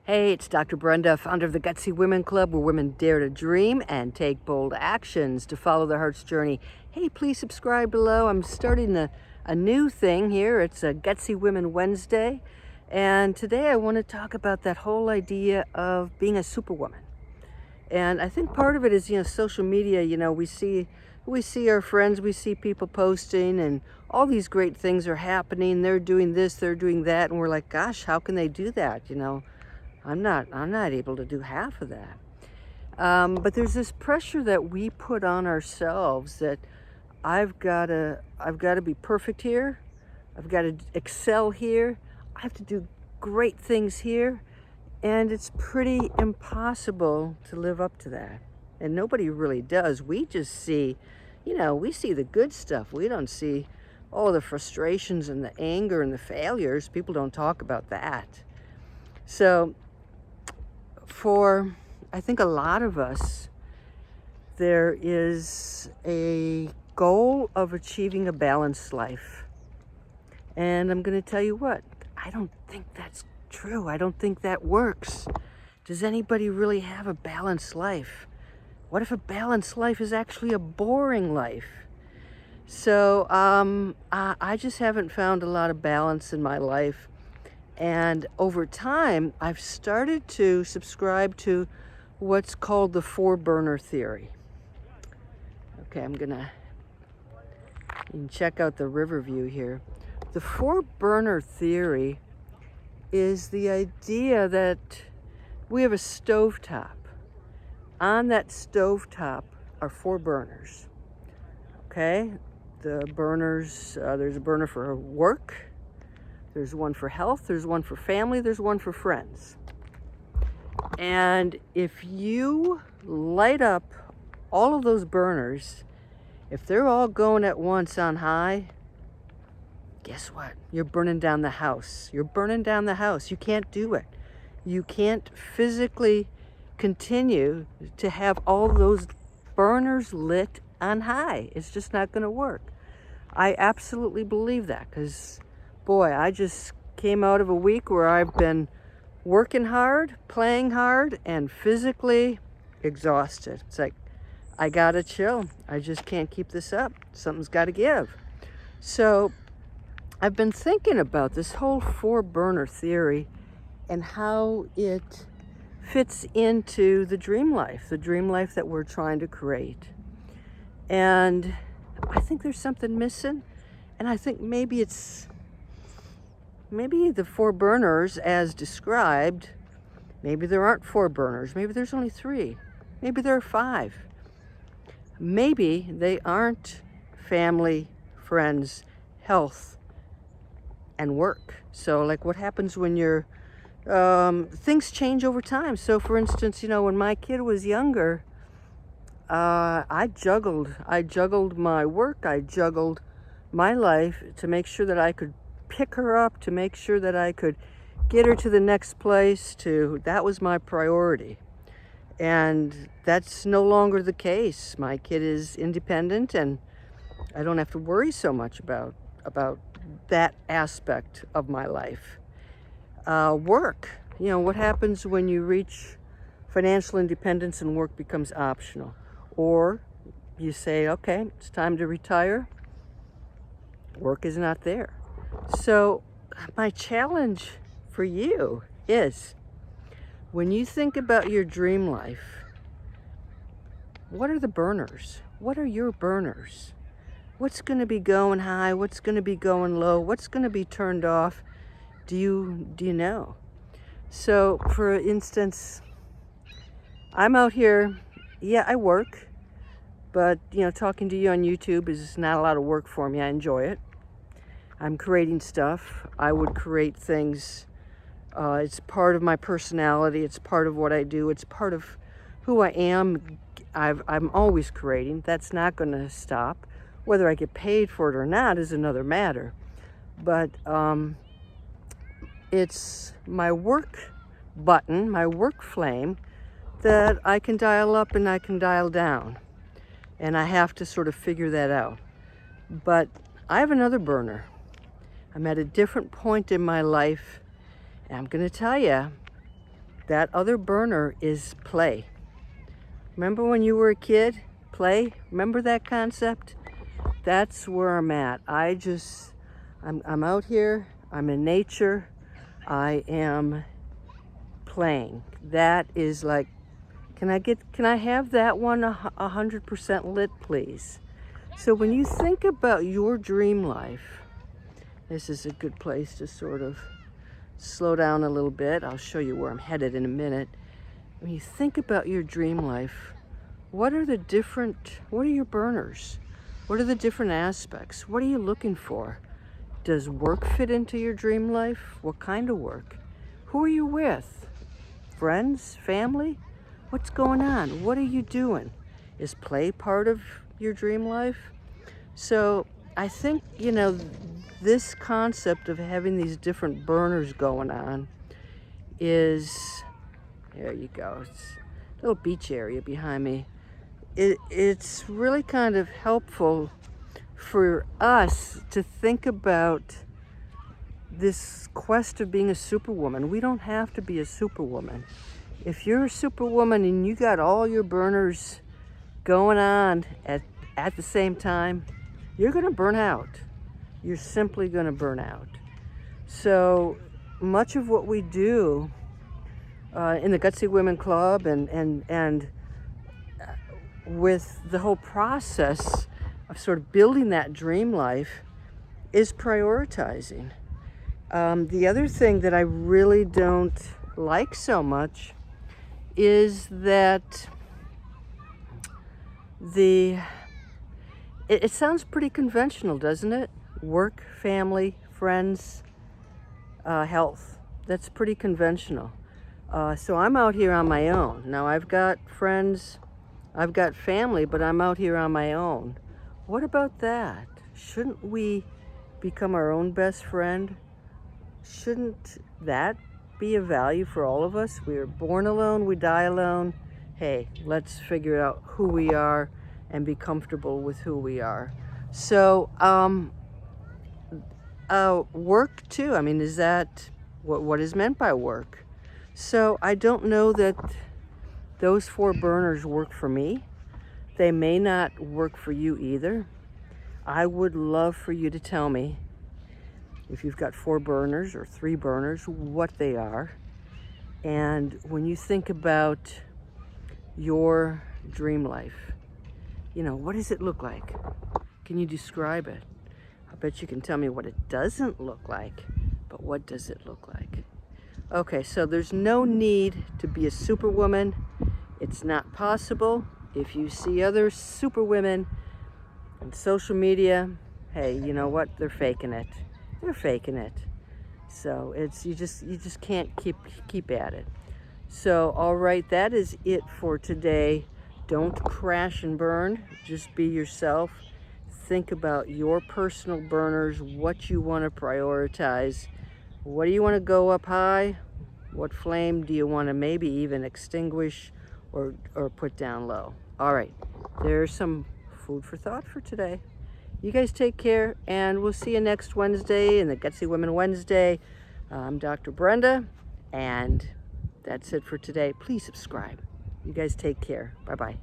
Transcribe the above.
Hey, it's Dr. Brenda, founder of the Gutsy Women Club, where women dare to dream and take bold actions to follow their heart's journey. Hey, please subscribe below. I'm starting a new thing here. It's a Gutsy Women Wednesday. And today I want to talk about that whole idea of being a superwoman. And I think part of it is, social media. We see our friends, we see people posting, and all these great things are happening. They're doing this, they're doing that, and we're like, gosh, how can they do that? I'm not able to do half of that. But there's this pressure that we put on ourselves that I've got to be perfect here. I've got to excel here. I have to do great things here. And it's pretty impossible to live up to that. And nobody really does. We just see, we see the good stuff. We don't see all the frustrations and the anger and the failures. People don't talk about that. So for, I think, a lot of us, there is a goal of achieving a balanced life. And I'm going to tell you what, I don't think that's true. I don't think that works. Does anybody really have a balanced life? What if a balanced life is actually a boring life? So I just haven't found a lot of balance in my life. And over time, I've started to subscribe to what's called the four-burner theory. Okay, you can check out the river view here. The four-burner theory is the idea that we have a stovetop. On that stovetop are four burners. Okay, the burners, there's a burner for work, there's one for health, there's one for family, there's one for friends. And if you light up all of those burners, if they're all going at once on high, guess what? You're burning down the house. You're burning down the house. You can't do it. You can't physically continue to have all those burners lit on high. It's just not going to work. I absolutely believe that because, boy, I just came out of a week where I've been working hard, playing hard, and physically exhausted. It's like, I gotta chill. I just can't keep this up. Something's got to give. So I've been thinking about this whole four-burner theory and how it fits into the dream life that we're trying to create. And I think there's something missing. And I think maybe the four burners as described, maybe there aren't four burners. Maybe there's only three. Maybe there are five. Maybe they aren't family, friends, health, and work. So like what happens when you're, things change over time. So for instance, when my kid was younger, I juggled my work, I juggled my life to make sure that I could pick her up, to make sure that I could get her to the next place, that was my priority. And that's no longer the case. My kid is independent and I don't have to worry so much about that aspect of my life. Work, what happens when you reach financial independence and work becomes optional? Or you say, okay, it's time to retire. Work is not there. So my challenge for you is, when you think about your dream life, what are the burners? What are your burners? What's going to be going high? What's going to be going low? What's going to be turned off? Do you know? So, for instance, I'm out here, yeah, I work, but, talking to you on YouTube is not a lot of work for me. I enjoy it. I'm creating stuff. I would create things. It's part of my personality. It's part of what I do. It's part of who I am. I'm always creating. That's not going to stop. Whether I get paid for it or not is another matter. But it's my work button, my work flame, that I can dial up and I can dial down. And I have to sort of figure that out. But I have another burner. I'm at a different point in my life. And I'm going to tell you, that other burner is play. Remember when you were a kid? Play? Remember that concept? That's where I'm at. I'm out here, I'm in nature, I am playing. That is like, can I have that one 100% lit, please? So when you think about your dream life, this is a good place to sort of slow down a little bit. I'll show you where I'm headed in a minute. When you think about your dream life, what are your burners? What are the different aspects? What are you looking for? Does work fit into your dream life? What kind of work? Who are you with? Friends? Family? What's going on? What are you doing? Is play part of your dream life? So I think, this concept of having these different burners going on is, there you go, it's a little beach area behind me. It's really kind of helpful for us to think about this quest of being a superwoman. We don't have to be a superwoman. If you're a superwoman and you got all your burners going on at the same time, you're going to burn out. You're simply going to burn out. So much of what we do in the Gutsy Women Club and with the whole process of sort of building that dream life is prioritizing. The other thing that I really don't like so much is that it sounds pretty conventional, doesn't it? Work, family, friends, health. That's pretty conventional. So I'm out here on my own. Now I've got friends, I've got family, but I'm out here on my own. What about that? Shouldn't we become our own best friend? Shouldn't that be a value for all of us? We are born alone, we die alone. Hey, let's figure out who we are and be comfortable with who we are. So, work too. I mean, is that what is meant by work? So I don't know that those 4 burners work for me. They may not work for you either. I would love for you to tell me if you've got 4 burners or 3 burners, what they are. And when you think about your dream life, what does it look like? Can you describe it? I bet you can tell me what it doesn't look like, but what does it look like? Okay, so there's no need to be a superwoman. It's not possible. If you see other superwomen on social media, hey, you know what? They're faking it. They're faking it. So it's you just can't keep at it. So all right, that is it for today. Don't crash and burn. Just be yourself. Think about your personal burners, what you want to prioritize. What do you want to go up high? What flame do you want to maybe even extinguish or put down low? All right, there's some food for thought for today. You guys take care, and we'll see you next Wednesday in the Gutsy Women Wednesday. I'm Dr. Brenda, and that's it for today. Please subscribe. You guys take care. Bye-bye.